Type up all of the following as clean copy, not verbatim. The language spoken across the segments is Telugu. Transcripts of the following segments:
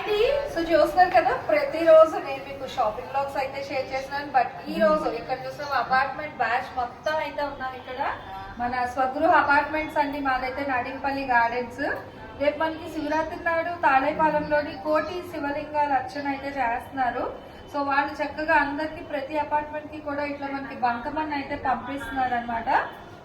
అండి. సో చూస్తున్నారు కదా, ప్రతిరోజు నేను మీకు షాపింగ్ బ్లాగ్స్ అయితే షేర్ చేస్తున్నాను. బట్ ఈ రోజు ఇక్కడ చూసిన అపార్ట్మెంట్ బ్యాచ్ మొత్తం అయితే ఉన్నాం. ఇక్కడ మన స్వగృహ అపార్ట్మెంట్స్ అండి. మాదైతే నడింపల్లి గార్డెన్స్. రేపు మనకి శివరాత్రి నాడు తాళేపాలెంలోని కోటి శివలింగాల అర్చన అయితే చేస్తున్నారు. సో వాళ్ళు చక్కగా అందరికి ప్రతి అపార్ట్మెంట్ కి కూడా ఇట్లా మనకి బంకమన్న అయితే పంపిస్తున్నారు అనమాట.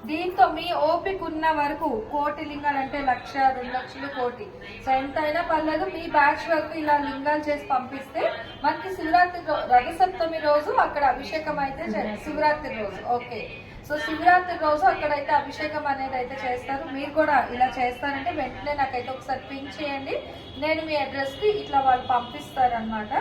దీంతో మీ ఓపిక ఉన్న వరకు కోటి లింగాలు అంటే 1,00,000, 2,00,000, కోటి, సో ఎంత అయినా పర్లేదు మీ బ్యాచ్ వరకు ఇలా లింగాలు చేసి పంపిస్తే మనకి శివరాత్రి రథసప్తమి రోజు అక్కడ అభిషేకం అయితే శివరాత్రి రోజు ఓకే. సో శివరాత్రి రోజు అక్కడైతే అభిషేకం అనేది అయితే చేస్తారు. మీరు కూడా ఇలా చేస్తారంటే వెంటనే నాకైతే ఒకసారి పింక్ చేయండి. నేను మీ అడ్రస్ కి ఇట్లా వాళ్ళు పంపిస్తారు అనమాట.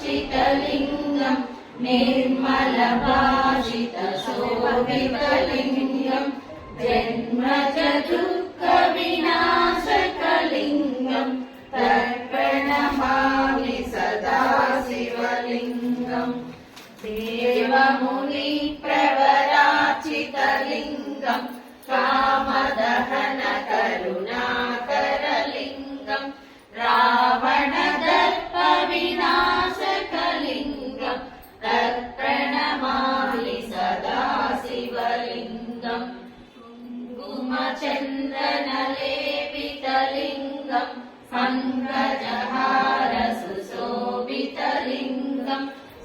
చితలింగం నిర్మల భాషిత శోభితలింగం జన్మజ దుఃఖ వినాశకలింగం తర్పణమామి సదా శివలింగం దేవముని ప్రవరాచితలింగం కామదహన కరుణాకరలింగం రావణ దర్ప వినాశకలింగం తత్ప్రణమామి సదా శివలింగం కుంకుమచందనలేపితలింగం పంకజహార సుశోభితలింగం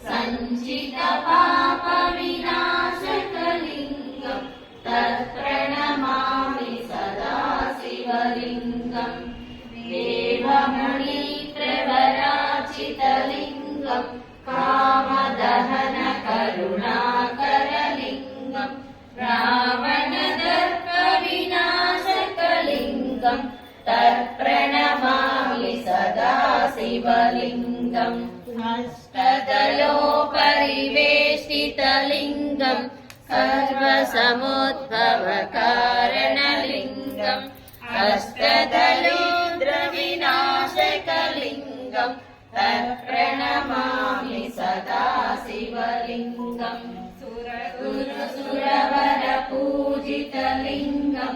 సంచిత పాప వినాశకలింగం తత్ప్రణమామి సదా శివలింగం దేవముని ప్రవరాచితలింగం కామదహన కరుణాకరలింగం రావణ దర్ప వినాశకలింగం తత్ప్రణమామి సదా శివలింగం అష్టదలోపరివేష్టితలింగం సర్వసముద్భవకారణలింగం అష్టదళోద్ర వినాశకలింగం తత్ప్రణమామి సదా శివలింగం సురవర పూజితలింగం